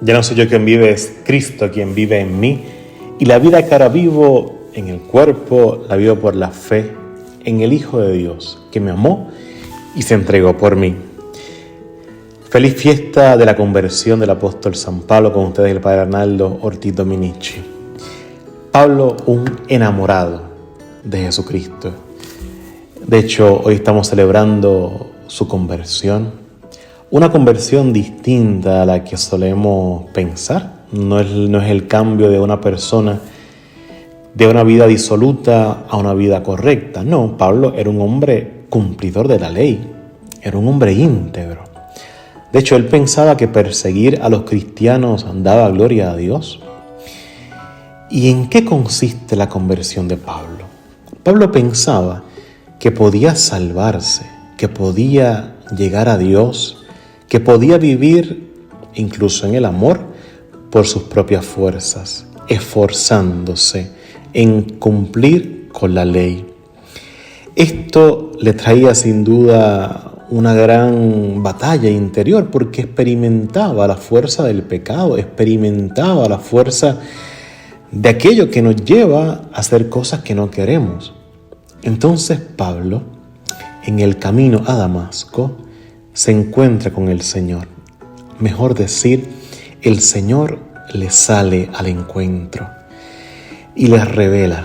Ya no soy yo quien vive, es Cristo quien vive en mí. Y la vida que ahora vivo en el cuerpo, la vivo por la fe en el Hijo de Dios, que me amó y se entregó por mí. Feliz fiesta de la conversión del apóstol San Pablo, con ustedes el Padre Arnaldo Ortiz Dominici. Pablo, un enamorado de Jesucristo. De hecho, hoy estamos celebrando su conversión. Una conversión distinta a la que solemos pensar. No es el cambio de una persona de una vida disoluta a una vida correcta. No, Pablo era un hombre cumplidor de la ley. Era un hombre íntegro. De hecho, él pensaba que perseguir a los cristianos daba gloria a Dios. ¿Y en qué consiste la conversión de Pablo? Pablo pensaba que podía salvarse, que podía llegar a Dios, que podía vivir incluso en el amor por sus propias fuerzas, esforzándose en cumplir con la ley. Esto le traía sin duda una gran batalla interior, porque experimentaba la fuerza del pecado, experimentaba la fuerza de aquello que nos lleva a hacer cosas que no queremos. Entonces Pablo, en el camino a Damasco, se encuentra con el Señor. Mejor decir, el Señor le sale al encuentro y le revela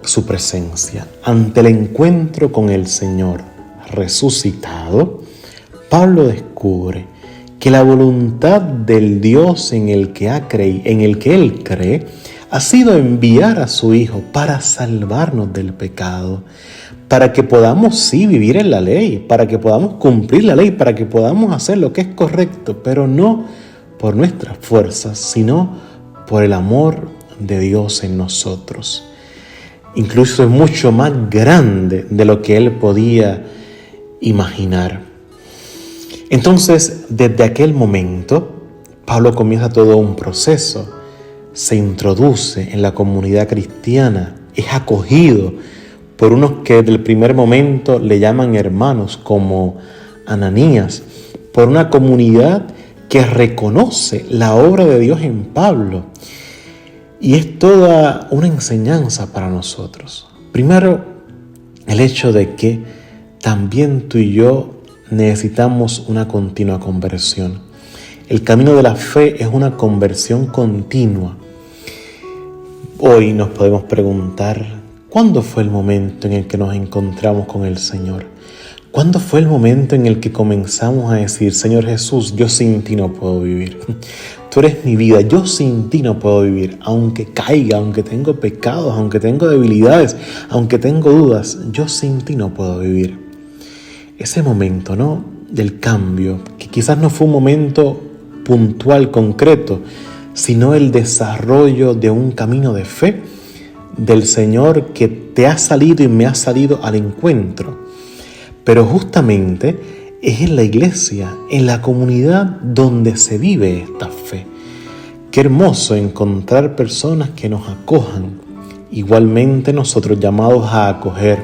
su presencia. Ante el encuentro con el Señor resucitado, Pablo descubre que la voluntad del Dios en el que él cree ha sido enviar a su Hijo para salvarnos del pecado, para que podamos vivir en la ley, para que podamos cumplir la ley, para que podamos hacer lo que es correcto, pero no por nuestras fuerzas, sino por el amor de Dios en nosotros. Incluso es mucho más grande de lo que él podía imaginar. Entonces, desde aquel momento, Pablo comienza todo un proceso. Se introduce en la comunidad cristiana, es acogido por unos que desde el primer momento le llaman hermanos, como Ananías, por una comunidad que reconoce la obra de Dios en Pablo. Y es toda una enseñanza para nosotros. Primero, el hecho de que también tú y yo necesitamos una continua conversión. El camino de la fe es una conversión continua. Hoy nos podemos preguntar, ¿cuándo fue el momento en el que nos encontramos con el Señor? ¿Cuándo fue el momento en el que comenzamos a decir, Señor Jesús, yo sin ti no puedo vivir? Tú eres mi vida, yo sin ti no puedo vivir. Aunque caiga, aunque tengo pecados, aunque tengo debilidades, aunque tengo dudas, yo sin ti no puedo vivir. Ese momento, ¿no?, del cambio, que quizás no fue un momento puntual, concreto, sino el desarrollo de un camino de fe del Señor que te ha salido y me ha salido al encuentro. Pero justamente es en la iglesia, en la comunidad donde se vive esta fe. Qué hermoso encontrar personas que nos acojan, igualmente nosotros llamados a acoger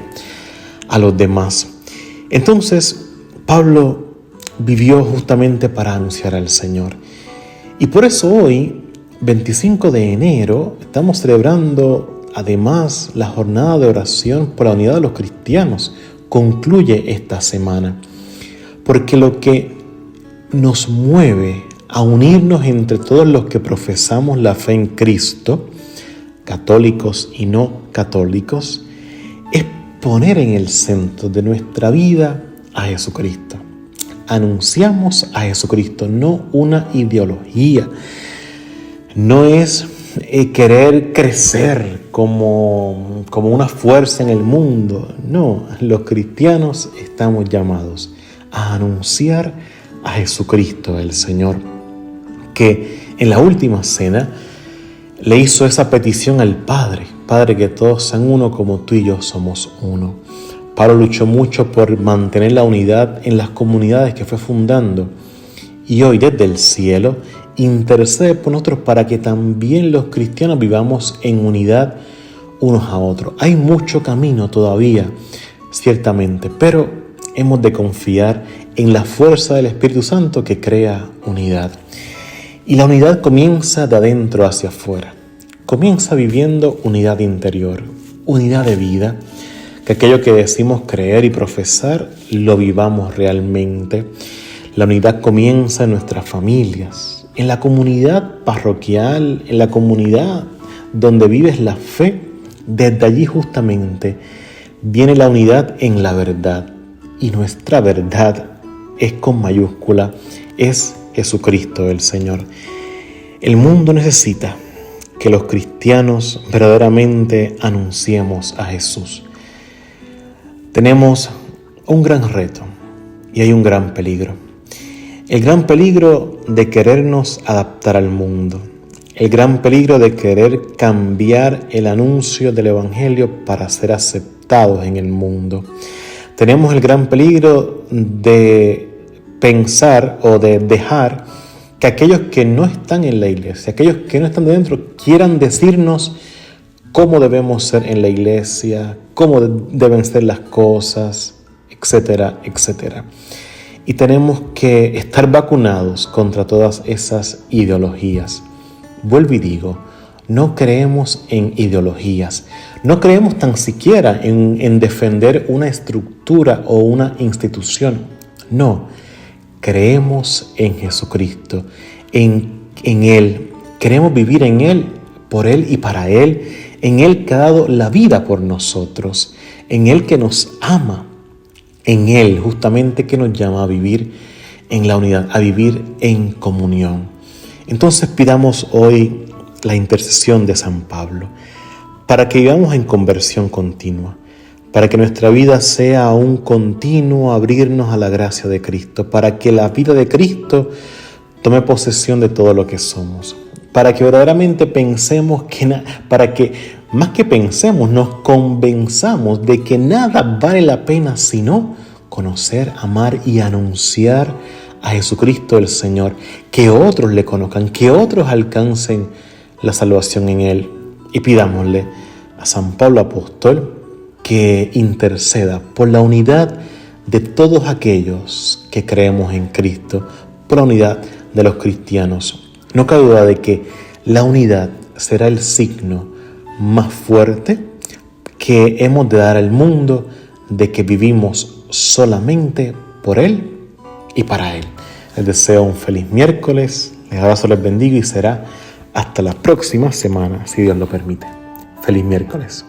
a los demás. Entonces, Pablo vivió justamente para anunciar al Señor. Y por eso hoy, 25 de enero, estamos celebrando además la jornada de oración por la unidad de los cristianos. Concluye esta semana, porque lo que nos mueve a unirnos entre todos los que profesamos la fe en Cristo, católicos y no católicos, es poner en el centro de nuestra vida a Jesucristo. Anunciamos a Jesucristo, no una ideología. No es querer crecer como una fuerza en el mundo. No, los cristianos estamos llamados a anunciar a Jesucristo, el Señor, que en la última cena le hizo esa petición al Padre: Padre, que todos sean uno como tú y yo somos uno. Pablo luchó mucho por mantener la unidad en las comunidades que fue fundando, y hoy desde el cielo intercede por nosotros para que también los cristianos vivamos en unidad unos a otros. Hay mucho camino todavía, ciertamente, pero hemos de confiar en la fuerza del Espíritu Santo que crea unidad. Y la unidad comienza de adentro hacia afuera. Comienza viviendo unidad interior, unidad de vida, que aquello que decimos creer y profesar lo vivamos realmente. La unidad comienza en nuestras familias, en la comunidad parroquial, en la comunidad donde vives la fe. Desde allí justamente viene la unidad en la verdad. Y nuestra verdad es con mayúscula, es Jesucristo el Señor. El mundo necesita que los cristianos verdaderamente anunciemos a Jesús. Tenemos un gran reto y hay un gran peligro. El gran peligro de querernos adaptar al mundo. El gran peligro de querer cambiar el anuncio del Evangelio para ser aceptados en el mundo. Tenemos el gran peligro de pensar o de dejar que aquellos que no están en la iglesia, aquellos que no están dentro, quieran decirnos cómo debemos ser en la iglesia, cómo deben ser las cosas, etcétera, etcétera. Y tenemos que estar vacunados contra todas esas ideologías. Vuelvo y digo, no creemos en ideologías, no creemos tan siquiera en defender una estructura o una institución. No, creemos en Jesucristo, en Él. Queremos vivir en Él, por Él y para Él, en Él que ha dado la vida por nosotros, en Él que nos ama, en Él justamente que nos llama a vivir en la unidad, a vivir en comunión. Entonces pidamos hoy la intercesión de San Pablo para que vivamos en conversión continua, para que nuestra vida sea un continuo abrirnos a la gracia de Cristo, para que la vida de Cristo tome posesión de todo lo que somos, para que verdaderamente pensemos para que más que pensemos, nos convenzamos de que nada vale la pena sino conocer, amar y anunciar a Jesucristo el Señor, que otros le conozcan, que otros alcancen la salvación en Él. Y pidámosle a San Pablo Apóstol que interceda por la unidad de todos aquellos que creemos en Cristo, por la unidad de los cristianos. No cabe duda de que la unidad será el signo más fuerte que hemos de dar al mundo de que vivimos solamente por Él y para Él. Les deseo un feliz miércoles, les abrazo, les bendigo y será hasta la próxima semana, si Dios lo permite. Feliz miércoles.